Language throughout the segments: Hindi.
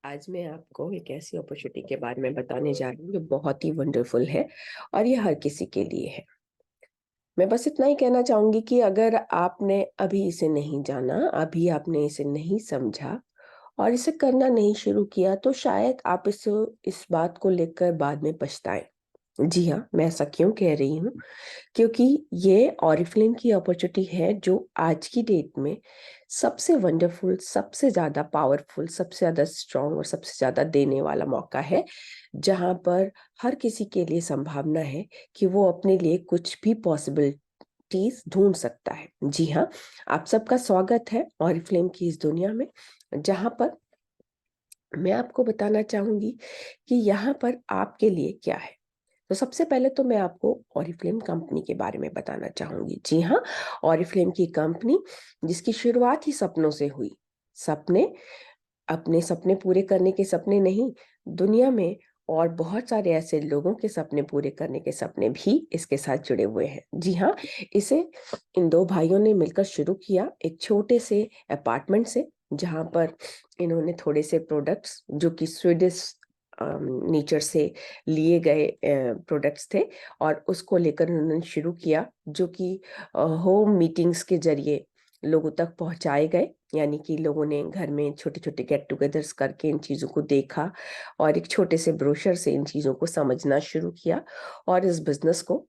आज मैं आपको एक ऐसी अपॉर्चुनिटी के बारे में बताने जा रही हूँ जो बहुत ही वंडरफुल है और ये हर किसी के लिए है। मैं बस इतना ही कहना चाहूंगी कि अगर आपने अभी इसे नहीं जाना, अभी आपने इसे नहीं समझा और इसे करना नहीं शुरू किया तो शायद आप इस बात को लेकर बाद में पछताएं। जी हाँ, मैं ऐसा क्यों कह रही हूँ? क्योंकि ये ऑरिफ्लेम की अपॉर्चुनिटी है जो आज की डेट में सबसे वंडरफुल, सबसे ज़्यादा पावरफुल, सबसे ज़्यादा स्ट्रॉन्ग और सबसे ज़्यादा देने वाला मौका है, जहाँ पर हर किसी के लिए संभावना है कि वो अपने लिए कुछ भी पॉसिबिलिटीज ढूंढ सकता है। जी हाँ, आप सबका स्वागत है ऑरिफ्लेम की इस दुनिया में, जहाँ पर मैं आपको बताना चाहूंगी कि यहाँ पर आपके लिए क्या है। तो सबसे पहले तो मैं आपको ऑरिफ्लेम कंपनी के बारे में बताना चाहूंगी। जी हाँ, ऑरिफ्लेम की कंपनी जिसकी शुरुआत ही सपनों से हुई। सपने, अपने सपने पूरे करने के सपने नहीं, दुनिया में और बहुत सारे ऐसे लोगों के सपने पूरे करने के सपने भी इसके साथ जुड़े हुए हैं। जी हाँ, इसे इन दो भाइयों ने मिलकर शुरू किया एक छोटे से अपार्टमेंट से, जहाँ पर इन्होंने थोड़े से प्रोडक्ट्स जो कि स्वीडिश नेचर से लिए गए प्रोडक्ट्स थे और उसको लेकर उन्होंने शुरू किया, जो कि होम मीटिंग्स के जरिए लोगों तक पहुंचाए गए। यानी कि लोगों ने घर में छोटे छोटे गेट टुगेदर्स करके इन चीज़ों को देखा और एक छोटे से ब्रोशर से इन चीज़ों को समझना शुरू किया और इस बिजनेस को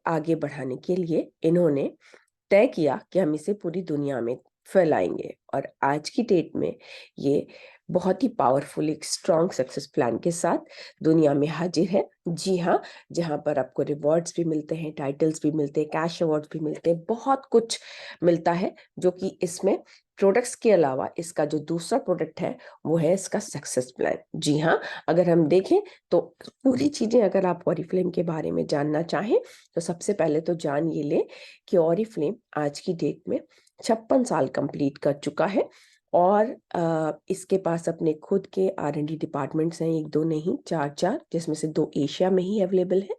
आगे बढ़ाने के लिए इन्होंने तय किया कि हम इसे पूरी दुनिया में फैलाएंगे। और आज की डेट में ये बहुत ही पावरफुल एक स्ट्रॉन्ग सक्सेस प्लान के साथ दुनिया में हाजिर है। जी हाँ, जहाँ पर आपको रिवॉर्ड्स भी मिलते हैं, टाइटल्स भी मिलते हैं, कैश अवार्ड्स भी मिलते हैं, बहुत कुछ मिलता है, जो कि इसमें प्रोडक्ट्स के अलावा इसका जो दूसरा प्रोडक्ट है वो है इसका सक्सेस प्लान। जी हाँ, अगर हम देखें तो पूरी चीजें अगर आप ऑरिफ्लेम के बारे में जानना चाहें तो सबसे पहले तो जान ये ले कि ऑरिफ्लेम आज की डेट में 56 साल कंप्लीट कर चुका है और इसके पास अपने खुद के R&D डिपार्टमेंट्स हैं, एक दो नहीं, चार चार, जिसमें से दो एशिया में ही अवेलेबल है।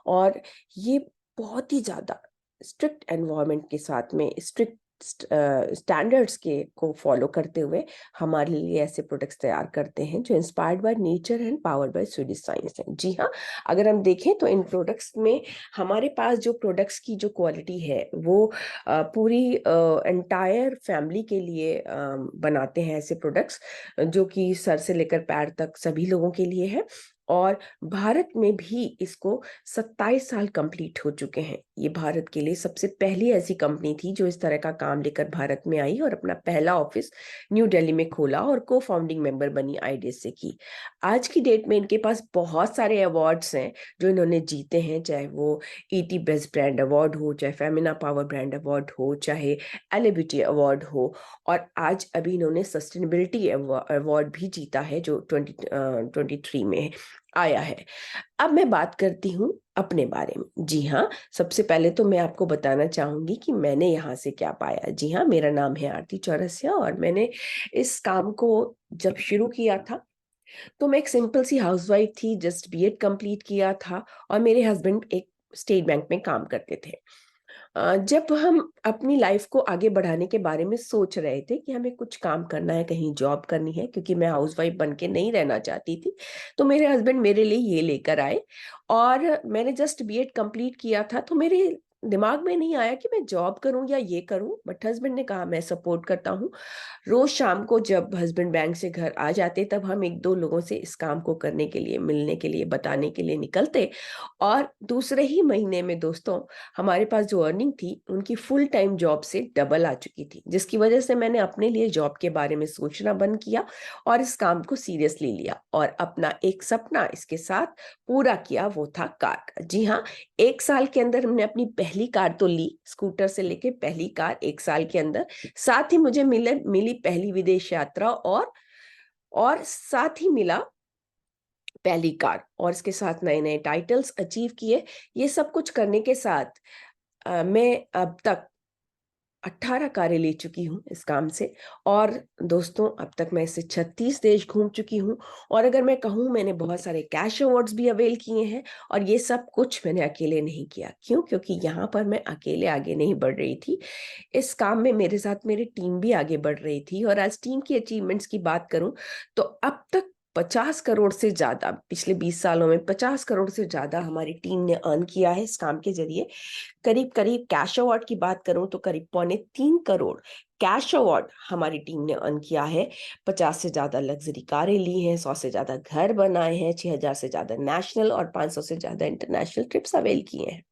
और ये बहुत ही ज़्यादा स्ट्रिक्ट एनवायरनमेंट के साथ में, स्ट्रिक्ट स्टैंडर्ड्स के को फॉलो करते हुए हमारे लिए ऐसे प्रोडक्ट्स तैयार करते हैं जो inspired by nature and powered by Swedish science हैं। जी हाँ, अगर हम देखें तो इन प्रोडक्ट्स में हमारे पास जो प्रोडक्ट्स की जो क्वालिटी है वो पूरी एंटायर फैमिली के लिए बनाते हैं ऐसे प्रोडक्ट्स जो कि सर से लेकर पैर तक सभी लोगों के लिए है। और भारत में भी इसको 27 साल कंप्लीट हो चुके हैं। ये भारत के लिए सबसे पहली ऐसी कंपनी थी जो इस तरह का काम लेकर भारत में आई और अपना पहला ऑफिस न्यू दिल्ली में खोला और को फाउंडिंग मेंबर बनी आईडीएसए की। आज की डेट में इनके पास बहुत सारे अवार्ड्स हैं जो इन्होंने जीते हैं, चाहे वो ईटी बेस्ट ब्रांड अवार्ड हो, चाहे फेमिना पावर ब्रांड अवार्ड हो, चाहे एलिबिटी अवार्ड हो। और आज अभी इन्होंने सस्टेनेबिलिटी अवार्ड भी जीता है जो 2023 में आया है। अब मैं बात करती हूँ अपने बारे में। जी हाँ, सबसे पहले तो मैं आपको बताना चाहूंगी कि मैंने यहाँ से क्या पाया। जी हाँ, मेरा नाम है आरती चौरसिया और मैंने इस काम को जब शुरू किया था तो मैं एक सिंपल सी हाउसवाइफ थी, जस्ट बीएड कंप्लीट किया था और मेरे हस्बैंड एक स्टेट बैंक में काम करते थे। जब हम अपनी लाइफ को आगे बढ़ाने के बारे में सोच रहे थे कि हमें कुछ काम करना है, कहीं जॉब करनी है, क्योंकि मैं हाउसवाइफ बन के नहीं रहना चाहती थी, तो मेरे हस्बैंड मेरे लिए ये लेकर आए। और मैंने जस्ट बीएड कंप्लीट किया था तो मेरे दिमाग में नहीं आया कि मैं जॉब करूं या ये करूं, बट हस्बैंड ने कहा मैं सपोर्ट करता हूं। रोज शाम को जब हस्बैंड बैंक से घर आ जाते तब हम एक दो लोगों से इस काम को करने के लिए, मिलने के लिए, बताने के लिए निकलते। और दूसरे ही महीने में दोस्तों, हमारे पास जो अर्निंग थी उनकी फुल टाइम जॉब से डबल आ चुकी थी, जिसकी वजह से मैंने अपने लिए जॉब के बारे में सोचना बंद किया और इस काम को सीरियसली लिया और अपना एक सपना इसके साथ पूरा किया, वो था कार का। जी हाँ, 1 साल के अंदर हमने अपनी पहली कार तो ली, स्कूटर से लेके पहली कार 1 साल के अंदर। साथ ही मुझे मिली पहली विदेश यात्रा और साथ ही मिला पहली कार और इसके साथ नए नए टाइटल्स अचीव किए। ये सब कुछ करने के साथ मैं अब तक 18 कारें ले चुकी हूँ इस काम से। और दोस्तों, अब तक मैं इससे 36 देश घूम चुकी हूँ। और अगर मैं कहूँ, मैंने बहुत सारे कैश अवार्ड्स भी अवेल किए हैं। और ये सब कुछ मैंने अकेले नहीं किया। क्यों? क्योंकि यहाँ पर मैं अकेले आगे नहीं बढ़ रही थी। इस काम में मेरे साथ मेरी टीम भी आगे बढ़ रही थी। और आज टीम की अचीवमेंट्स की बात करूं तो अब तक 50 करोड़ से ज्यादा, पिछले 20 सालों में 50 करोड़ से ज्यादा हमारी टीम ने अर्न किया है इस काम के जरिए। करीब करीब कैश अवार्ड की बात करूं तो करीब 3.25 करोड़ कैश अवार्ड हमारी टीम ने अर्न किया है। 50 से ज्यादा लग्जरी कारें ली हैं, 100 से ज्यादा घर बनाए हैं, 6000 से ज्यादा नेशनल और 500 से ज्यादा इंटरनेशनल ट्रिप्स अवेल किए हैं।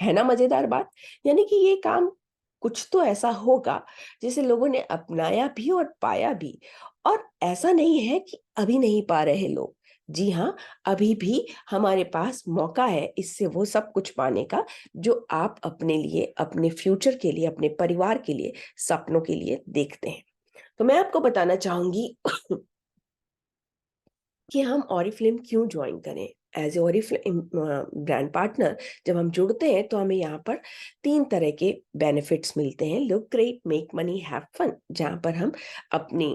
है ना मजेदार बात? यानी कि ये काम कुछ तो ऐसा होगा जिसे लोगों ने अपनाया भी और पाया भी। और ऐसा नहीं है कि अभी नहीं पा रहे लोग। जी हाँ, अभी भी हमारे पास मौका है इससे वो सब कुछ पाने का जो आप अपने लिए, अपने फ्यूचर के लिए, अपने परिवार के लिए, सपनों के लिए देखते हैं। तो मैं आपको बताना चाहूंगी कि हम ऑरिफ्लेम क्यों ज्वाइन करें। As a Oriflame brand partner जब हम जुड़ते हैं तो हमें यहाँ पर 3 तरह के बेनिफिट्स मिलते हैं। Look great, make money, have fun. जहाँ पर हम अपनी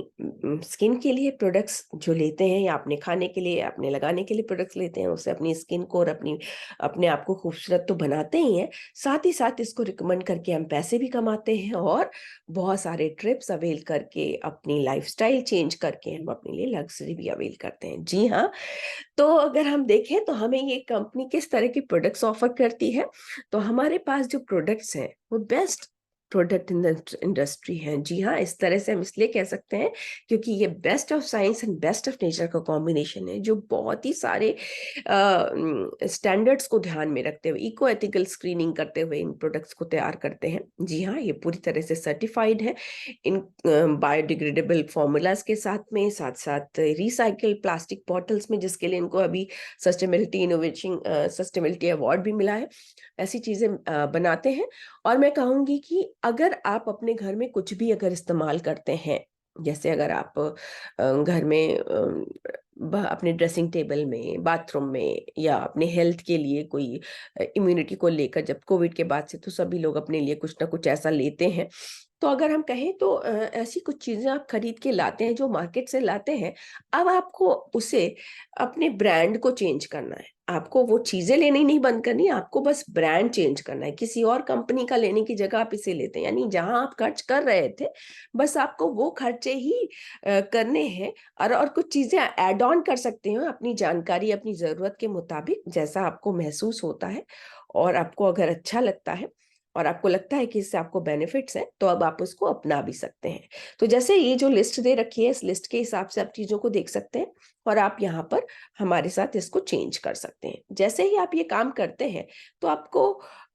स्किन के लिए प्रोडक्ट्स जो लेते हैं, या अपने खाने के लिए, अपने लगाने के लिए प्रोडक्ट्स लेते हैं, उससे अपनी स्किन को और अपने आप को खूबसूरत तो बनाते ही हैं, साथ ही साथ इसको रिकमेंड करके हम पैसे भी कमाते हैं। और बहुत सारे ट्रिप्स अवेल करके, अपनी लाइफस्टाइल चेंज करके हम अपने लिए लग्जरी भी अवेल करते हैं। जी हाँ, तो अगर हम देखें तो हमें ये कंपनी किस तरह की प्रोडक्ट्स ऑफर करती है, तो हमारे पास जो प्रोडक्ट्स हैं वो best product in the industry है। जी हाँ, इस तरह से हम इसलिए कह सकते हैं क्योंकि ये best of science and best of nature का कॉम्बिनेशन है, जो बहुत ही सारे स्टैंडर्ड्स को ध्यान में रखते हुए, इको एथिकल स्क्रीनिंग करते हुए इन प्रोडक्ट्स को तैयार करते हैं। जी हाँ, ये पूरी तरह से सर्टिफाइड है इन बायोडिग्रेडेबल फॉर्मूलाज के साथ में, साथ साथ रिसाइकल प्लास्टिक बॉटल्स में, जिसके लिए इनको अभी सस्टेनेबिलिटी इनोवेशन सस्टेनेबिलिटी अवार्ड भी मिला है। ऐसी चीजें बनाते हैं। और मैं कहूंगी कि अगर आप अपने घर में कुछ भी अगर इस्तेमाल करते हैं, जैसे अगर आप घर में अपने ड्रेसिंग टेबल में, बाथरूम में, या अपने हेल्थ के लिए कोई इम्यूनिटी को लेकर, जब कोविड के बाद से तो सभी लोग अपने लिए कुछ ना कुछ ऐसा लेते हैं। तो अगर हम कहें तो ऐसी कुछ चीजें आप खरीद के लाते हैं जो मार्केट से लाते हैं। अब आपको उसे अपने ब्रांड को चेंज करना है। आपको वो चीजें लेनी नहीं बंद करनी, आपको बस ब्रांड चेंज करना है। किसी और कंपनी का लेने की जगह आप इसे लेते हैं, यानी जहां आप खर्च कर रहे थे बस आपको वो खर्चे ही करने हैं। और कुछ चीजें ऐड ऑन कर सकते हैं अपनी जानकारी, अपनी जरूरत के मुताबिक, जैसा आपको महसूस होता है और आपको अगर अच्छा लगता है और आपको लगता है कि इससे आपको बेनिफिट्स हैं, तो अब आप उसको अपना भी सकते हैं। तो जैसे ये जो लिस्ट दे रखी है, इस लिस्ट के हिसाब से आप चीजों को देख सकते हैं और आप यहाँ पर हमारे साथ इसको चेंज कर सकते हैं। जैसे ही आप ये काम करते हैं तो आपको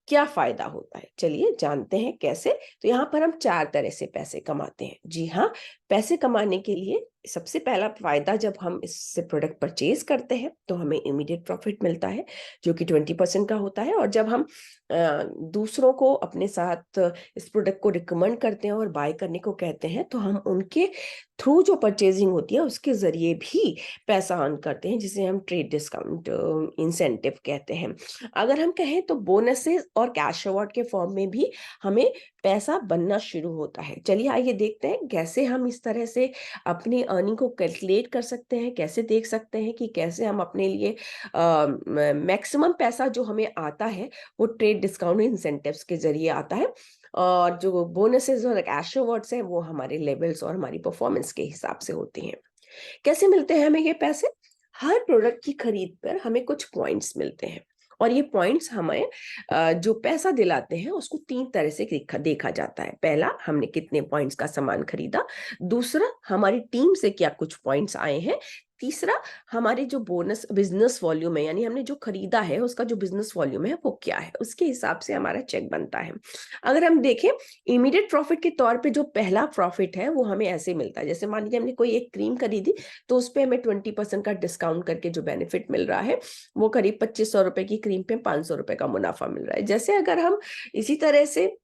क्या फायदा होता है, चलिए जानते हैं कैसे। तो यहाँ पर हम 4 तरह से पैसे कमाते हैं। जी हाँ, पैसे कमाने के लिए सबसे पहला फायदा, जब हम इससे प्रोडक्ट परचेज करते हैं तो हमें इमीडिएट प्रॉफिट मिलता है, जो कि 20% का होता है। और जब हम दूसरों को अपने साथ इस प्रोडक्ट को रिकमेंड करते हैं और बाय करने को कहते हैं, तो हम उनके थ्रू जो परचेजिंग होती है उसके जरिए भी पैसा अर्न करते हैं, जिसे हम ट्रेड डिस्काउंट इंसेंटिव कहते हैं। अगर हम कहें तो बोनसेस और कैश अवार्ड के फॉर्म में भी हमें पैसा बनना शुरू होता है। चलिए आइए देखते हैं कैसे हम इस तरह से अपनी अर्निंग को कैलकुलेट कर सकते हैं, कैसे देख सकते हैं कि कैसे हम अपने लिए मैक्सिमम पैसा जो हमें आता है वो ट्रेड डिस्काउंट इंसेंटिव्स के जरिए आता है। और जो बोनसेस और कैश अवार्ड्स हैं वो हमारे लेवल्स और हमारी परफॉर्मेंस के हिसाब से होती हैं। कैसे मिलते हैं हमें ये पैसे? हर प्रोडक्ट की खरीद पर हमें कुछ पॉइंट्स मिलते हैं। और ये पॉइंट्स हमें जो पैसा दिलाते हैं उसको 3 तरह से देखा जाता है। पहला, हमने कितने पॉइंट्स का सामान खरीदा। दूसरा, हमारी टीम से क्या कुछ पॉइंट्स आए हैं। तीसरा, हमारे जो बोनस बिजनेस वॉल्यूम है, यानी हमने जो खरीदा है उसका जो बिजनेस वॉल्यूम है वो क्या है, उसके हिसाब से हमारा चेक बनता है। अगर हम देखें इमीडिएट प्रॉफिट के तौर पे, जो पहला प्रॉफिट है वो हमें ऐसे मिलता है, जैसे मान लीजिए हमने कोई एक क्रीम खरीदी तो उस पे हमें 20% का डिस्काउंट करके जो बेनिफिट मिल रहा है वो करीब 2500 रुपए की क्रीम पे 500 रुपए का मुनाफा मिल रहा है। जैसे अगर हम इसी तरह से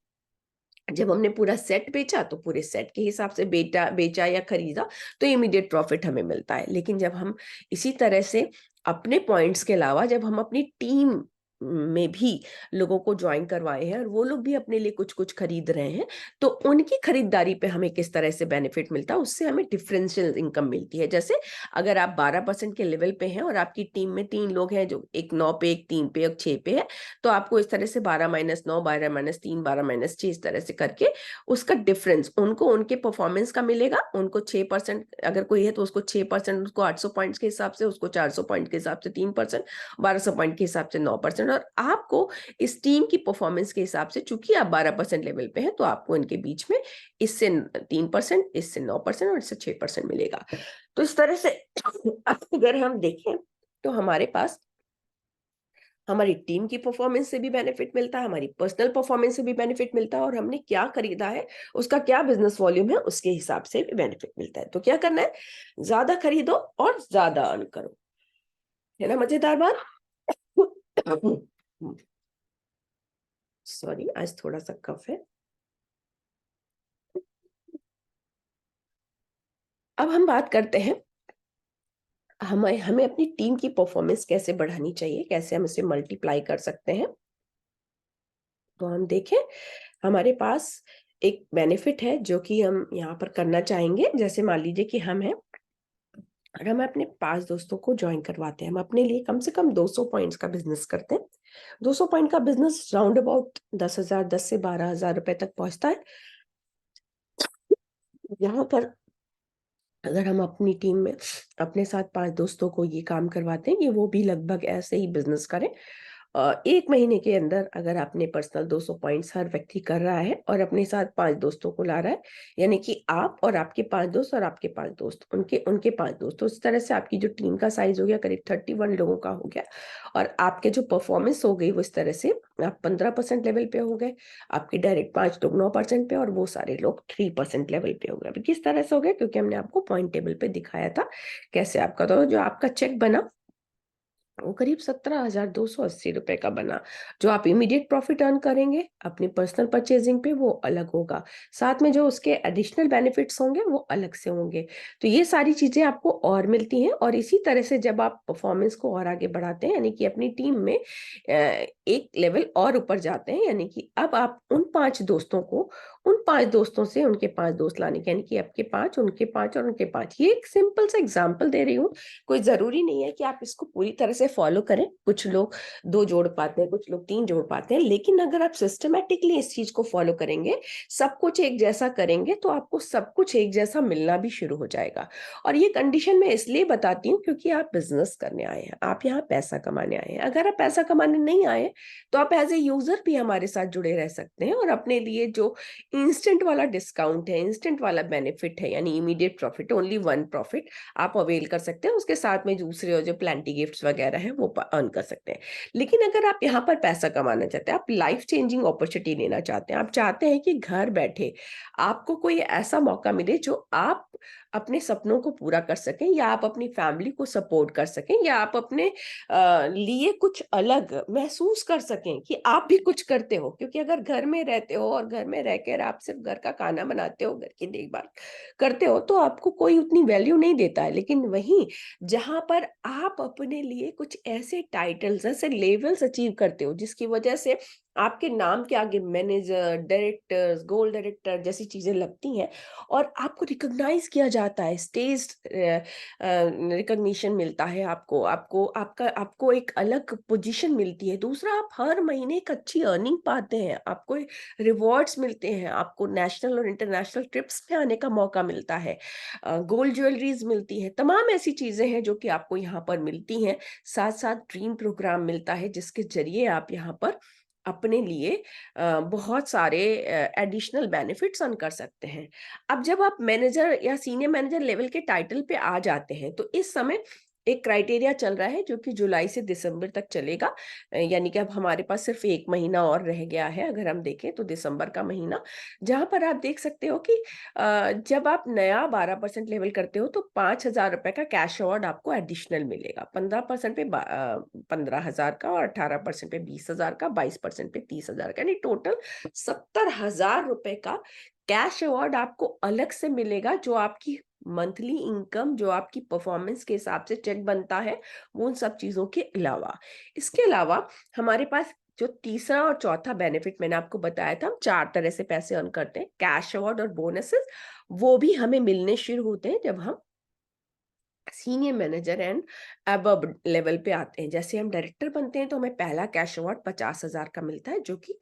जब हमने पूरा सेट बेचा तो पूरे सेट के हिसाब से बेचा या खरीदा तो इमीडिएट प्रॉफिट हमें मिलता है। लेकिन जब हम इसी तरह से अपने पॉइंट्स के अलावा जब हम अपनी टीम में भी लोगों को ज्वाइन करवाए हैं और वो लोग भी अपने लिए कुछ कुछ खरीद रहे हैं, तो उनकी खरीदारी पे हमें किस तरह से बेनिफिट मिलता है, उससे हमें डिफरेंशियल इनकम मिलती है। जैसे अगर आप 12% के लेवल पे हैं और आपकी टीम में 3 लोग हैं, जो एक 9 पे, एक 3 पे, एक 6 पे है, तो आपको इस तरह से 12-9, 12-3, 12-6 इस तरह से करके उसका डिफरेंस उनको उनके परफॉर्मेंस का मिलेगा। उनको 6% अगर कोई है तो उसको 6%, उसको 800 पॉइंट्स के हिसाब से, उसको 400 पॉइंट के हिसाब से 3%, 1200 पॉइंट के हिसाब से 9%, और आपको इस टीम की परफॉर्मेंस के हिसाब से, चूंकि आप 12% लेवल पे हैं, तो आपको इनके बीच में इससे 3%, इससे 9% और इससे 6% मिलेगा। तो इस तरह से अगर हम देखें तो हमारे पास हमारी टीम की परफॉर्मेंस से भी बेनिफिट मिलता है, हमारी पर्सनल परफॉर्मेंस से भी बेनिफिट मिलता है, और हमने क्या खरीदा है, उसका क्या बिजनेस वॉल्यूम है, उसके हिसाब से भी बेनिफिट मिलता है। तो क्या करना है, ज्यादा खरीदो और ज्यादा अर्न करो। है ना मजेदार बात? सॉरी, आज थोड़ा सा कफ है। अब हम बात करते हैं हमें हमें अपनी टीम की परफॉर्मेंस कैसे बढ़ानी चाहिए, कैसे हम इसे मल्टीप्लाई कर सकते हैं। तो हम देखें, हमारे पास एक बेनिफिट है जो कि हम यहाँ पर करना चाहेंगे। जैसे मान लीजिए कि हम हैं और हम अपने 5 दोस्तों को ज्वाइन करवाते हैं, हम अपने लिए कम से कम 200 पॉइंट्स का बिजनेस करते हैं। 200 पॉइंट का बिजनेस राउंड अबाउट 10,000, 10 से 12,000 रुपए तक पहुंचता है। यहाँ पर अगर हम अपनी टीम में अपने साथ 5 दोस्तों को ये काम करवाते हैं कि वो भी लगभग ऐसे ही बिजनेस करें, 1 महीने के अंदर अगर आपने पर्सनल 200 पॉइंट्स हर व्यक्ति कर रहा है और अपने साथ 5 दोस्तों को ला रहा है, यानी कि आप और आपके 5 दोस्त और आपके 5 दोस्त, उनके उनके 5 दोस्त, तो इस तरह से आपकी जो टीम का साइज हो गया करीब 31 लोगों का हो गया। और आपके जो परफॉर्मेंस हो गई वो इस तरह से, आप 15% लेवल पे हो गए, आपके डायरेक्ट 5 लोग 9% पे और वो सारे लोग 3% लेवल पे हो गए। अभी किस तरह से हो गया, क्योंकि हमने आपको पॉइंट टेबल पे दिखाया था कैसे आपका, तो जो आपका चेक बना वो करीब 17,280 रुपए का बना। जो आप इमीडिएट प्रॉफिट अर्न करेंगे अपनी पर्सनल परचेजिंग पे वो अलग होगा, साथ में जो उसके एडिशनल बेनिफिट्स होंगे वो अलग से होंगे। तो ये सारी चीजें आपको और मिलती हैं। और इसी तरह से जब आप परफॉर्मेंस को और आगे बढ़ाते हैं, यानी कि अपनी टीम में एक लेवल और ऊपर जाते हैं, यानी कि अब आप उन 5 दोस्तों से उनके 5 दोस्त लाने के, यानी कि आपके 5, उनके 5 और उनके 5, ये एक सिंपल सा एग्जाम्पल दे रही हूँ। कोई जरूरी नहीं है कि आप इसको पूरी तरह से फॉलो करें। कुछ लोग 2 जोड़ पाते हैं, कुछ लोग 3 जोड़ पाते हैं, लेकिन अगर आप सिस्टमेटिकली इस चीज को फॉलो करेंगे, सब कुछ एक जैसा करेंगे, तो आपको सब कुछ एक जैसा मिलना भी शुरू हो जाएगा। और ये कंडीशन मैं इसलिए बताती हूँ क्योंकि आप बिजनेस करने आए हैं, आप यहाँ पैसा कमाने आए हैं। अगर आप पैसा कमाने नहीं आए तो आप एज ए यूजर भी हमारे साथ जुड़े रह सकते हैं और अपने लिए जो इंस्टेंट वाला डिस्काउंट है, इंस्टेंट वाला बेनिफिट है, यानी immediate profit, only one profit, आप अवेल कर सकते हैं। उसके साथ में दूसरे जो प्लेंटी गिफ्ट्स वगैरह हैं वो अर्न कर सकते हैं। लेकिन अगर आप यहाँ पर पैसा कमाना चाहते हैं, आप लाइफ चेंजिंग अपॉर्चुनिटी लेना चाहते हैं, आप चाहते हैं कि घर बैठे आपको कोई ऐसा मौका मिले जो आप अपने सपनों को पूरा कर सकें, या आप अपनी फैमिली को सपोर्ट कर सकें, या आप अपने लिए कुछ अलग महसूस कर सकें कि आप भी कुछ करते हो। क्योंकि अगर घर में रहते हो और घर में रहकर आप सिर्फ घर का खाना बनाते हो, घर की देखभाल करते हो, तो आपको कोई उतनी वैल्यू नहीं देता है। लेकिन वहीं जहां पर आप अपने लिए कुछ ऐसे टाइटल्स, ऐसे लेवल्स अचीव करते हो जिसकी वजह से आपके नाम के आगे मैनेजर, डायरेक्टर्स, गोल्ड डायरेक्टर जैसी चीजें लगती हैं और आपको रिकॉग्नाइज किया जाता है, स्टेज रिकॉग्निशन मिलता है, आपको आपको आपका आपको एक अलग पोजीशन मिलती है। दूसरा, आप हर महीने एक अच्छी अर्निंग पाते हैं, आपको रिवॉर्ड्स मिलते हैं, आपको नेशनल और इंटरनेशनल ट्रिप्स पे आने का मौका मिलता है, गोल्ड ज्वेलरीज मिलती है, तमाम ऐसी चीजें हैं जो कि आपको यहाँ पर मिलती हैं। साथ साथ ड्रीम प्रोग्राम मिलता है जिसके जरिए आप यहाँ पर अपने लिए बहुत सारे एडिशनल बेनिफिट्स अर्न कर सकते हैं। अब जब आप मैनेजर या सीनियर मैनेजर लेवल के टाइटल पे आ जाते हैं तो इस समय एक क्राइटेरिया चल रहा है जो कि जुलाई से दिसंबर तक चलेगा। यानी कि अब हमारे पास सिर्फ 1 महीना और रह गया है, अगर हम देखें तो दिसंबर का महीना, जहां पर आप देख सकते हो कि जब आप नया 12% लेवल करते हो तो 5,000 रुपए का कैश अवार्ड आपको एडिशनल मिलेगा। 15% पे 15,000 का, और 18% पे 20,000 का, 22% पे 30,000 का, यानी टोटल 70,000 रुपए का कैश अवार्ड आपको अलग से मिलेगा, जो आपकी मंथली इनकम जो आपकी परफॉर्मेंस के हिसाब से चेक बनता है, वो उन सब चीज़ों के अलावा। इसके अलावा हमारे पास जो तीसरा और चौथा बेनिफिट मैंने आपको बताया था, हम 4 तरह से पैसे अर्न करते हैं, कैश अवार्ड और बोनसेस, वो भी हमें मिलने शुरू होते हैं जब हम senior manager and above level पे आते हैं। जैसे हम डायरेक्टर बनते हैं तो हमें पहला कैश अवार्ड 50,000 का मिलता है, जो कि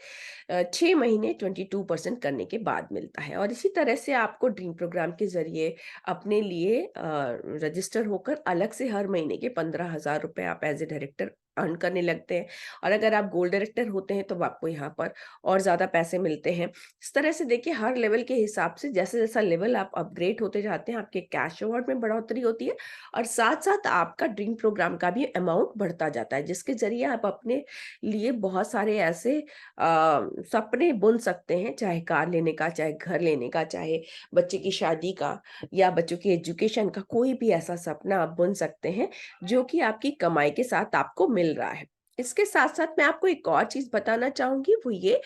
6 महीने 22% करने के बाद मिलता है। और इसी तरह से आपको ड्रीम प्रोग्राम के ज़रिए अपने लिए रजिस्टर होकर अलग से हर महीने के 15,000 रुपए आप एज़ ए डायरेक्टर अर्न करने लगते हैं। और अगर आप गोल्ड डायरेक्टर होते हैं तो आपको यहाँ पर और ज़्यादा पैसे मिलते हैं। इस तरह से देखिए, हर लेवल के हिसाब से जैसे-जैसा लेवल आप अपग्रेड होते जाते हैं, आपके कैश अवार्ड में बढ़ोतरी होती है और साथ-साथ आपका ड्रीम प्रोग्राम का भी अमाउंट बढ़ता जाता है, जिसके ज़रिए आप अपने लिए बहुत सारे ऐसे सपने बुन सकते हैं, चाहे कार लेने का, चाहे घर लेने का, चाहे बच्चे की शादी का या बच्चों की एजुकेशन का, कोई भी ऐसा सपना आप बुन सकते हैं, जो कि आपकी कमाई के साथ आपको मिल रहा है। इसके साथ-साथ मैं आपको एक और चीज़ बताना चाहूँगी, वो ये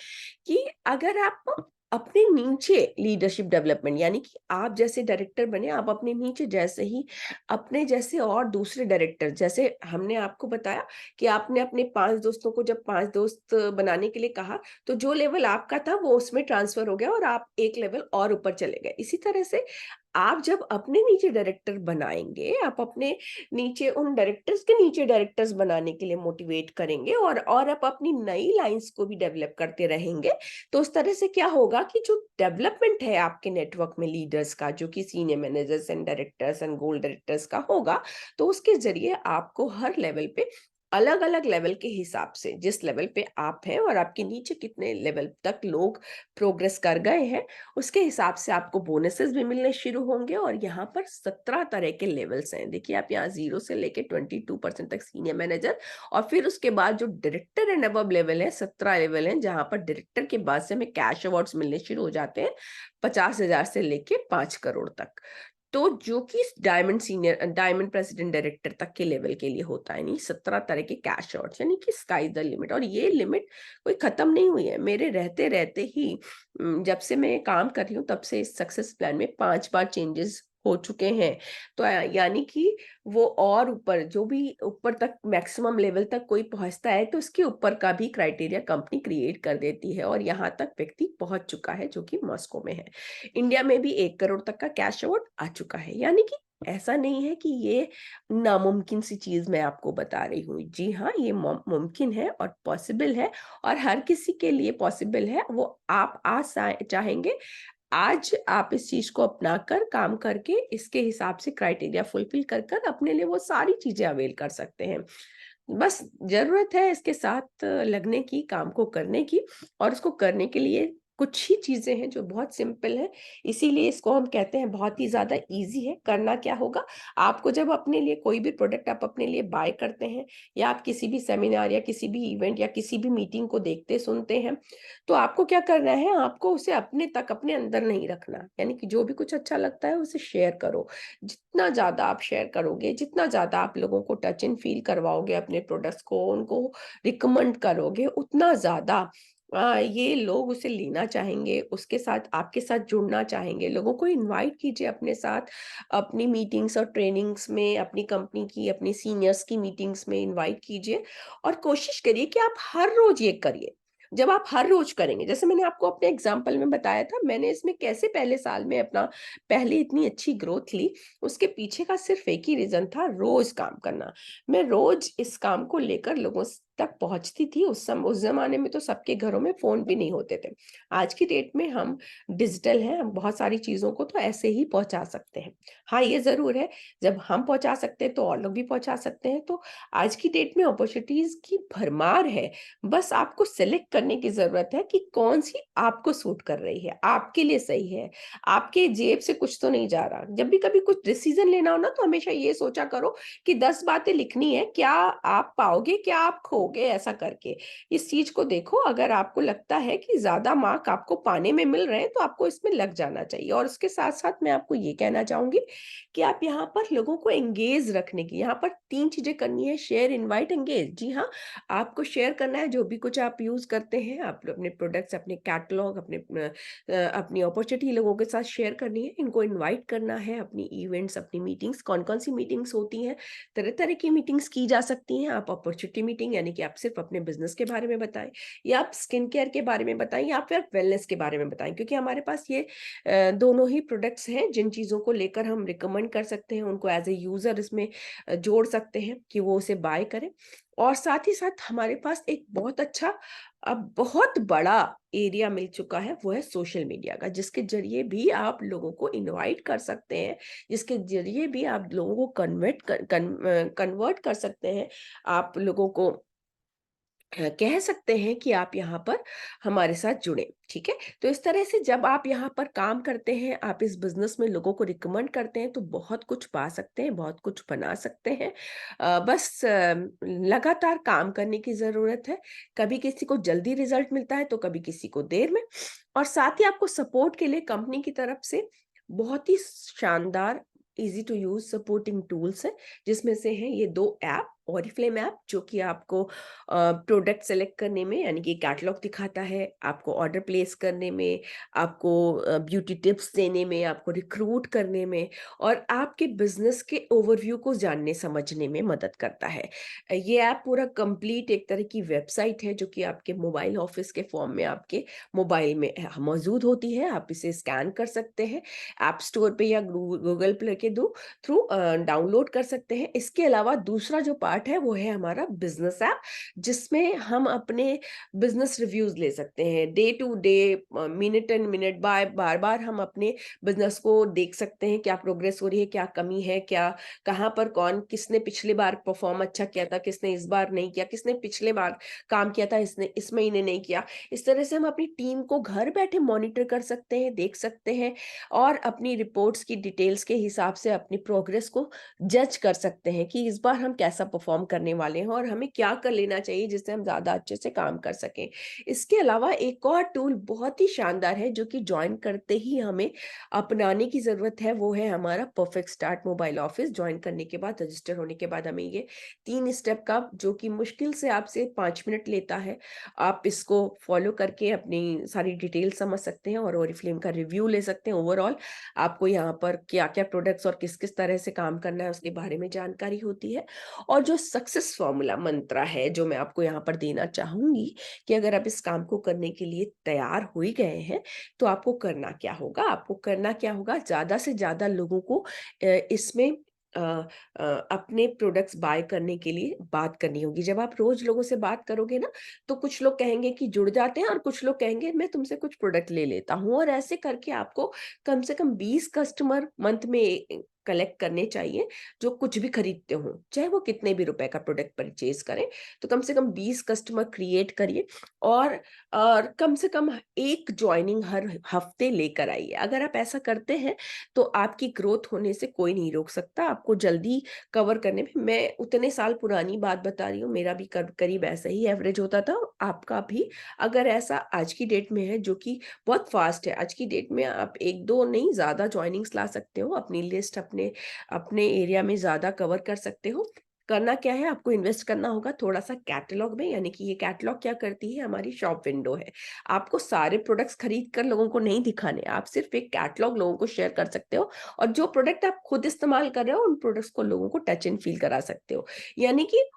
कि अगर आप अपने नीचे लीडरशिप डेवलपमेंट, यानी कि आप जैसे डायरेक्टर बने, आप अपने नीचे जैसे ही अपने जैसे और दूसरे डायरेक्टर, जैसे हमने आपको बताया कि आपने अपने 5 दोस्तों को जब 5 दोस्त बनाने के लिए कहा, तो जो लेवल आपका था वो उसमें ट्रांसफर हो गया और आप एक लेवल और ऊपर चले गए। इसी तरह से आप जब अपने नीचे डायरेक्टर बनाएँगे, आप अपने नीचे उन डायरेक्टर्स के नीचे डायरेक्टर्स बनाने के लिए मोटिवेट करेंगे और आप अपनी नई लाइन्स को भी डेवलप करते रहेंगे, तो उस तरह से क्या होगा कि जो डेवलपमेंट है आपके नेटवर्क में लीडर्स का, जो कि senior managers and directors and gold directors का होगा, तो उसके ज़रिए आपको हर लेवल पे अलग-अलग लेवल के हिसाब से, जिस लेवल पे आप हैं और आपके नीचे कितने लेवल तक लोग प्रोग्रेस कर गए हैं, उसके हिसाब से आपको बोनसेस भी मिलने शुरू होंगे। और यहाँ पर 17 तरह के लेवल्स हैं। देखिए, आप यहाँ 0 से लेके 22% तक सीनियर मैनेजर, और फिर उसके बाद जो डायरेक्टर एंड अबव लेवल है, 17 लेवल हैं, जहाँ पर डायरेक्टर के बाद से हमें कैश अवार्ड्स मिलने शुरू हो जाते हैं, 50,000 से लेके 5 करोड़ तक। तो जो कि डायमंड प्रेसिडेंट डायरेक्टर तक के लेवल के लिए होता है, यानी 17 तरह के कैश अवार्ड्स, यानी कि स्काई इज द लिमिट। और ये लिमिट कोई खत्म नहीं हुई है। मेरे रहते-रहते ही जब से मैं काम कर रही हूँ, तब से इस सक्सेस प्लान में 5 बार चेंजेस हो चुके हैं। तो यानी कि वो और ऊपर, जो भी ऊपर तक मैक्सिमम लेवल तक कोई पहुँचता है, तो उसके ऊपर का भी क्राइटेरिया कंपनी क्रिएट कर देती है और यहाँ तक व्यक्ति पहुँच चुका है, जो कि मॉस्को में है। इंडिया में भी 1 करोड़ तक का कैश अवार्ड आ चुका है। यानी कि ऐसा नहीं है कि ये नामुमकिन सी चीज़ मैं आपको बता रही हूँ। जी हाँ, ये मुमकिन है और पॉसिबल है, और हर किसी के लिए पॉसिबल है। वो आप आज चाहेंगे, आज आप इस चीज़ को अपनाकर काम करके इसके हिसाब से क्राइटेरिया फुलफिल कर अपने लिए वो सारी चीज़ें अवेल कर सकते हैं। बस ज़रूरत है इसके साथ लगने की, काम को करने की, और उसको करने के लिए कुछ ही चीज़ें हैं जो बहुत सिंपल हैं। इसीलिए इसको हम कहते हैं बहुत ही ज़्यादा ईज़ी है। करना क्या होगा, आपको जब अपने लिए कोई भी प्रोडक्ट आप अपने लिए बाय करते हैं, या आप किसी भी सेमिनार या किसी भी इवेंट या किसी भी मीटिंग को देखते सुनते हैं, तो आपको क्या करना है, आपको उसे अपने तक, अपने अंदर नहीं रखना। यानी कि जो भी कुछ अच्छा लगता है उसे शेयर करो। जितना ज़्यादा आप शेयर करोगे, जितना ज़्यादा आप लोगों को टच एंड फ़ील करवाओगे अपने प्रोडक्ट्स को, उनको रिकमेंड करोगे, उतना ज़्यादा ये लोग उसे लेना चाहेंगे, उसके साथ आपके साथ जुड़ना चाहेंगे। लोगों को इनवाइट कीजिए अपने साथ, अपनी मीटिंग्स और ट्रेनिंग्स में, अपनी कंपनी की, अपने सीनियर्स की मीटिंग्स में इनवाइट कीजिए, और कोशिश करिए कि आप हर रोज़ ये करिए। जब आप हर रोज़ करेंगे, जैसे मैंने आपको अपने एग्ज़ाम्पल में बताया था, मैंने इसमें कैसे पहले साल में अपना पहले इतनी अच्छी ग्रोथ ली, उसके पीछे का सिर्फ़ एक ही रीज़न था, रोज़ काम करना। मैं रोज़ इस काम को लेकर लोगों तक पहुँचती थी। उस ज़माने में तो सबके घरों में फ़ोन भी नहीं होते थे। आज की डेट में हम डिजिटल हैं, हम बहुत सारी चीज़ों को तो ऐसे ही पहुँचा सकते हैं। हाँ, ये ज़रूर है, जब हम पहुँचा सकते हैं तो और लोग भी पहुँचा सकते हैं। तो आज की डेट में अपॉर्च्युनिटीज़ की भरमार है। बस आपको सेलेक्ट करने की ज़रूरत है कि कौन-सी आपको सूट कर रही है, आपके लिए सही है। आपके जेब से कुछ तो नहीं जा रहा। जब भी कभी कुछ डिसीज़न लेना हो ना, तो हमेशा ये सोचा करो कि 10 बातें लिखनी है, क्या आप पाओगे, क्या आप खोओगे? पाओगे ऐसा करके। इस चीज़ को देखो, अगर आपको लगता है कि ज़्यादा मार्क आपको पाने में मिल रहे हैं, तो आपको इसमें लग जाना चाहिए। और उसके साथ-साथ मैं आपको ये कहना चाहूँगी कि आप यहाँ पर लोगों को एंगेज रखने की, यहाँ पर 3 चीज़ें करनी है, शेयर, इनवाइट, एंगेज। जी हाँ, आपको शेयर करना है जो भी कुछ आप यूज़ करते हैं, आप अपने प्रोडक्ट्स, अपने कैटलॉग, अपनी अपॉर्चुनिटी लोगों के साथ शेयर करनी है, इनको इनवाइट करना है, अपनी इवेंट्स, अपनी मीटिंग्स, कौन-कौन सी मीटिंग्स होती हैं, तरह-तरह की मीटिंग्स की जा सकती हैं। आप अपॉर्चुनिटी मीटिंग यानी कि आप सिर्फ़ अपने बिज़नेस के बारे में बताएँ, या आप स्किन केयर के बारे में बताएँ, या फिर वेलनेस के बारे में बताएँ, क्योंकि हमारे पास ये दोनों ही प्रोडक्ट्स हैं जिन चीज़ों को लेकर हम रिकमेंड कर सकते हैं, उनको एज़ अ यूज़र इसमें जोड़ सकते हैं कि वो उसे बाय करें। और साथ ही साथ हमारे पास एक बहुत अच्छा, अब बहुत बड़ा एरिया मिल चुका है, वो है सोशल मीडिया का, जिसके ज़रिए भी आप लोगों को इनवाइट कर सकते हैं, जिसके ज़रिए भी आप लोगों को कन्वर्ट कर सकते हैं। आप लोगों को कह सकते हैं कि आप यहाँ पर हमारे साथ जुड़ें, ठीक है? तो इस तरह से जब आप यहाँ पर काम करते हैं, आप इस बिज़नेस में लोगों को रिकमेंड करते हैं, तो बहुत कुछ पा सकते हैं, बहुत कुछ बना सकते हैं। बस लगातार काम करने की ज़रूरत है। कभी किसी को जल्दी रिज़ल्ट मिलता है, तो कभी किसी को देर में। और साथ ही आपको सपोर्ट के लिए कंपनी की तरफ से बहुत ही शानदार, easy to use supporting tools हैं, जिसमें से हैं ये 2 ऐप, ऑरिफ्लेम ऐप जो कि आपको प्रोडक्ट सेलेक्ट करने में यानी कि कैटलॉग दिखाता है, आपको ऑर्डर प्लेस करने में, आपको ब्यूटी टिप्स देने में, आपको रिक्रूट करने में, और आपके बिज़नेस के ओवरव्यू को जानने समझने में मदद करता है। ये ऐप पूरा कंप्लीट एक तरह की वेबसाइट है जो कि आपके मोबाइल ऑफ़िस के फ़ॉर्म में आपके मोबाइल में मौजूद होती है। आप इसे स्कैन कर सकते हैं, ऐप स्टोर पे या गूगल प्ले के थ्रू डाउनलोड कर सकते हैं। इसके अलावा दूसरा जो पार्ट है वो है हमारा बिज़नेस ऐप, जिसमें हम अपने बिज़नेस रिव्यूज़ ले सकते हैं, day to day, minute and minute by बार-बार हम अपने बिज़नेस को देख सकते हैं, क्या प्रोग्रेस हो रही है, क्या कमी है, क्या कहाँ पर कौन किसने पिछली बार परफ़ॉर्म अच्छा किया था, किसने इस बार नहीं किया, किसने पिछले बार काम किया था, इसने इस महीने नहीं किया। इस तरह से हम अपनी टीम को घर बैठे मॉनिटर कर सकते हैं, देख सकते हैं, और अपनी रिपोर्ट्स की डिटेल्स के हिसाब से अपनी प्रोग्रेस को जज कर सकते हैं कि इस बार हम कैसा परफॉर्म करने वाले हैं और हमें क्या कर लेना चाहिए जिससे हम ज़्यादा अच्छे से काम कर सकें। इसके अलावा एक और टूल बहुत ही शानदार है जो कि जॉइन करते ही हमें अपनाने की ज़रूरत है, वो है हमारा perfect start mobile office. Join करने के बाद, रजिस्टर होने के बाद हमें ये 3 स्टेप का, जो कि मुश्किल से आपसे 5 मिनट लेता है, आप इसको फॉलो करके अपनी सारी डिटेल समझ सकते हैं और ओरिफ्लेम का रिव्यू ले सकते हैं। ओवरऑल आपको यहाँ पर क्या-क्या प्रोडक्ट्स और किस-किस तरह से काम करना है उसके बारे में जानकारी होती है। और जो सक्सेस फ़ॉर्मूला मंत्र है जो मैं आपको यहाँ पर देना चाहूँगी कि अगर आप इस काम को करने के लिए तैयार हो ही गए हैं, तो आपको करना क्या होगा? आपको करना क्या होगा? ज़्यादा से ज़्यादा लोगों को इसमें अ अपने प्रोडक्ट्स बाय करने के लिए बात करनी होगी। जब आप रोज़ लोगों से बात करोगे ना, तो कुछ लोग कहेंगे कि जुड़ जाते हैं और कुछ लोग कहेंगे मैं तुमसे कुछ प्रोडक्ट ले लेता हूँ, और ऐसे करके आपको कम से कम 20 कस्टमर मंथ में कलेक्ट करने चाहिए, जो कुछ भी खरीदते हों, चाहे वो कितने भी रुपए का प्रोडक्ट परचेज़ करें। तो कम से कम 20 कस्टमर क्रिएट करिए, और कम से कम 1 जॉइनिंग हर हफ्ते लेकर आइए। अगर आप ऐसा करते हैं, तो आपकी ग्रोथ होने से कोई नहीं रोक सकता। आपको जल्दी कवर करने में, मैं उतने साल पुरानी बात बता रही हूँ, मेरा भी करीब ऐसा ही एवरेज होता था, आपका भी अगर ऐसा आज की डेट में है जो कि बहुत फास्ट है, आज की डेट में आप 1-2 नहीं ज़्यादा जॉइनिंग्स ला सकते हो, अपनी लिस्ट अपने अपने एरिया में ज़्यादा कवर कर सकते हो। करना क्या है, आपको इन्वेस्ट करना होगा थोड़ा-सा कैटलॉग में, यानी कि ये कैटलॉग क्या करती है, हमारी शॉप विंडो है। आपको सारे प्रोडक्ट्स खरीद कर लोगों को नहीं दिखाने, आप सिर्फ़ एक कैटलॉग लोगों को शेयर कर सकते हो, और जो प्रोडक्ट आप खुद इस्तेमाल कर रहे हो, उन प्रोडक्ट्स को लोगों को टच एंड फ़ील करा सकते हो। यानी कि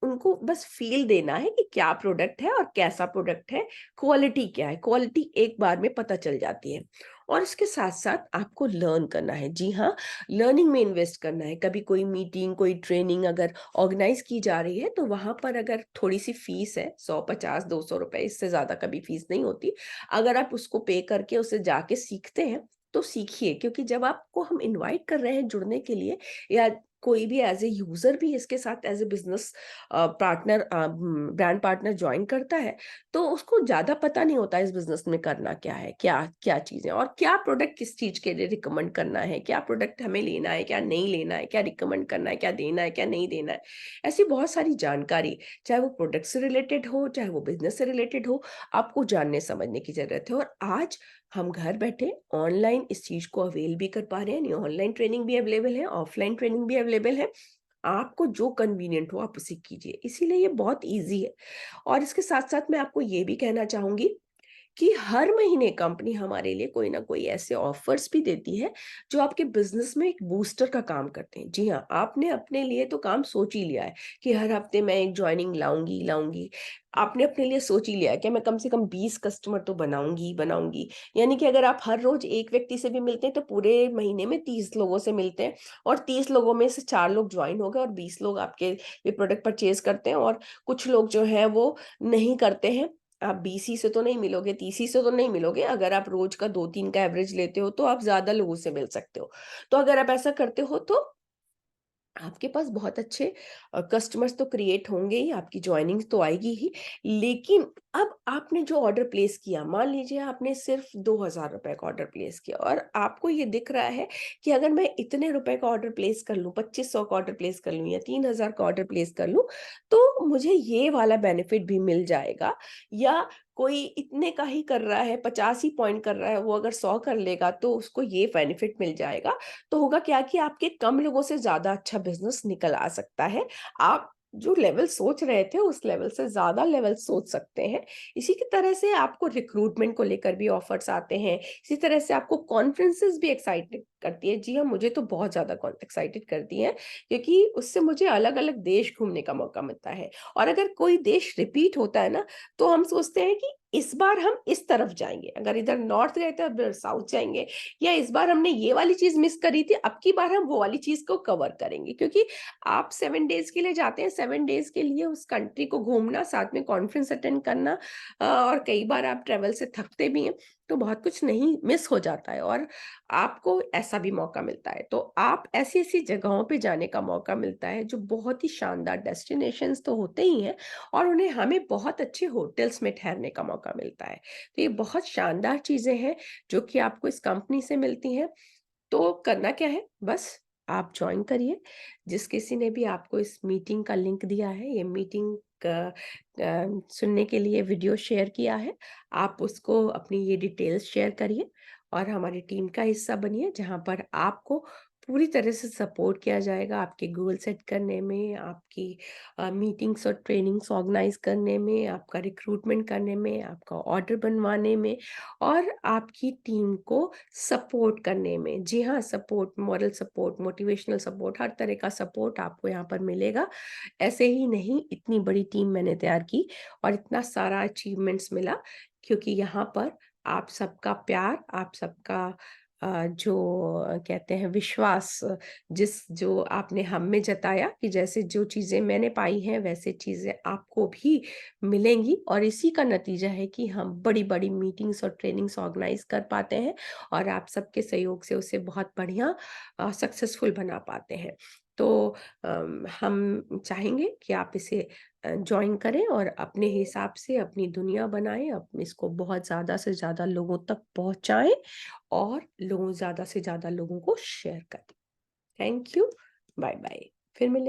उनको बस फ़ील देना है कि क्या प्रोडक्ट है और कैसा प्रोडक्ट है, क्वालिटी क्या है, क्वालिटी एक बार में पता चल जाती है। और इसके साथ-साथ आपको लर्न करना है। जी हाँ, लर्निंग में इन्वेस्ट करना है। कभी कोई मीटिंग, कोई ट्रेनिंग अगर ऑर्गेनाइज़ की जा रही है, तो वहाँ पर अगर थोड़ी-सी फ़ीस है, 100, 50, 200 रुपए, इससे ज़्यादा कभी फ़ीस नहीं होती। अगर आप उसको पे करके उसे जाके सीखते हैं, तो सीखिए, क्योंकि जब आपको हम इनवाइट कर रहे हैं जुड़ने के लिए, या कोई भी एज़ ए यूज़र भी इसके साथ as a business partner brand partner join करता है, तो उसको ज़्यादा पता नहीं होता इस बिज़नेस में करना क्या है, क्या चीज़ें और क्या प्रोडक्ट किस चीज़ के लिए रिकमेंड करना है, क्या प्रोडक्ट हमें लेना है, क्या नहीं लेना है, क्या रिकमेंड करना है, क्या देना है, क्या नहीं देना है। ऐसी बहुत सारी जानकारी, चाहे वो प्रोडक्ट से रिलेटेड हो, चाहे वो बिज़नेस से रिलेटेड हो, आपको जानने समझने की ज़रूरत है और आज हम घर बैठे ऑनलाइन इस चीज़ को अवेल भी कर पा रहे हैं, यानी ऑनलाइन ट्रेनिंग भी अवेलेबल है, ऑफलाइन ट्रेनिंग भी अवेलेबल है। आपको जो कन्वीनिएंट हो आप उसे कीजिए, इसीलिए ये बहुत ईज़ी है। और इसके साथ-साथ मैं आपको ये भी कहना चाहूँगी कि हर महीने कंपनी हमारे लिए कोई ना कोई ऐसे ऑफर्स भी देती है जो आपके बिजनेस में एक बूस्टर का काम करते हैं। जी हाँ, आपने अपने लिए तो काम सोच ही लिया है कि हर हफ्ते मैं एक जॉइनिंग लाऊंगी लाऊंगी। आपने अपने लिए सोच ही लिया है कि मैं कम से कम 20 कस्टमर तो बनाऊंगी ही बनाऊंगी। यानी कि अगर आप हर रोज एक व्यक्ति से भी मिलते हैं तो पूरे महीने में 30 लोगों से मिलते हैं और 30 लोगों में से 4 लोग ज्वाइन हो गए और 20 लोग आपके ये प्रोडक्ट परचेज करते हैं और कुछ लोग जो हैं वो नहीं करते हैं। आप 20 ही से तो नहीं मिलोगे, 30 ही से तो नहीं मिलोगे, अगर आप रोज़ का 2-3 का एवरेज लेते हो, तो आप ज़्यादा लोगों से मिल सकते हो। तो अगर आप ऐसा करते हो तो आपके पास बहुत अच्छे कस्टमर्स तो क्रिएट होंगे ही, आपकी जॉइनिंग्स तो आएगी ही, लेकिन अब आपने जो ऑर्डर प्लेस किया, मान लीजिए आपने सिर्फ़ ₹2000 का ऑर्डर प्लेस किया और आपको ये दिख रहा है कि अगर मैं इतने रुपए का ऑर्डर प्लेस कर लूँ, 2500 का ऑर्डर प्लेस कर लूँ या 3000 का ऑर्डर प्लेस कर लूँ, तो मुझे ये वाला बेनिफिट भी मिल जाएगा या कोई इतने का ही कर रहा है, 50 ही पॉइंट कर रहा है, वो अगर 100 कर लेगा तो उसको ये बेनिफिट मिल जाएगा। तो होगा क्या कि आपके कम लोगों से ज़्यादा अच्छा बिज़नेस निकल आ सकता है। आप जो लेवल सोच रहे थे, उस लेवल से ज़्यादा लेवल सोच सकते हैं। इसी की तरह से आपको रिक्रूटमेंट को लेकर भी ऑफ़र्स आते हैं। इसी तरह से आपको कॉन्फ्रेंसेस भी एक्साइटेड करती है। जी हाँ, मुझे तो बहुत ज़्यादा कॉन एक्साइटेड करती हैं क्योंकि उससे मुझे अलग-अलग देश घूमने का मौका मिलता है। और अगर कोई देश रिपीट होता है ना, तो हम सोचते हैं कि इस बार हम इस तरफ जाएँगे। अगर इधर नॉर्थ गए थे, अब इधर साउथ जाएँगे। या इस बार हमने ये वाली चीज़ मिस करी थी, अब की बार हम वो वाली चीज़ को कवर करेंगे क्योंकि आप 7 डेज़ के लिए जाते हैं, 7 डेज़ के लिए उस कंट्री को घूमना, साथ में कॉन्फ्रेंस अटेंड करना और कई बार आप ट्रैवल से थकते भी हैं, तो बहुत कुछ नहीं मिस हो जाता है और आपको ऐसा भी मौका मिलता है। तो आप ऐसी-ऐसी जगहों पे जाने का मौका मिलता है, जो बहुत ही शानदार डेस्टिनेशंस तो होते ही हैं और उन्हें हमें बहुत अच्छे होटल्स में ठहरने का मौका मिलता है। तो ये बहुत शानदार चीज़ें हैं जो कि आपको इस कंपनी से मिलती हैं। तो करना क्या है? बस आप जॉइन करिए। जिस किसी ने भी आपको इस मीटिंग का लिंक दिया है, ये मीटिंग का सुनने के लिए वीडियो शेयर किया है, आप उसको अपनी ये डिटेल्स शेयर करिए और हमारी टीम का हिस्सा बनिए, जहाँ पर आपको पूरी तरह से सपोर्ट किया जाएगा आपके गोल सेट करने में, आपकी मीटिंग्स और ट्रेनिंग्स ऑर्गेनाइज़ करने में, आपका रिक्रूटमेंट करने में, आपका ऑर्डर बनवाने में और आपकी टीम को सपोर्ट करने में। जी हाँ, support, moral support, motivational support, हर तरह का सपोर्ट आपको यहाँ पर मिलेगा। ऐसे ही नहीं, इतनी बड़ी टीम मैंने तैयार की और इतना सारा अचीवमेंट्स मिला क्योंकि यहाँ पर आप सबका प्यार, आप सबका जो कहते हैं विश्वास, जो आपने हम में जताया कि जैसे जो चीज़ें मैंने पाई हैं, वैसे चीज़ें आपको भी मिलेंगी और इसी का नतीजा है कि हम बड़ी-बड़ी मीटिंग्स और ट्रेनिंग्स ऑर्गेनाइज़ कर पाते हैं और आप सबके सहयोग से उसे बहुत बढ़िया सक्सेसफुल बना पाते हैं। तो हम चाहेंगे कि आप इसे जॉइन करें और अपने हिसाब से अपनी दुनिया बनाएँ, इसको बहुत ज़्यादा से ज़्यादा लोगों तक पहुँचाएँ और लोगों ज़्यादा से ज़्यादा लोगों को शेयर करें। Thank you. बाय-बाय। फिर मिलें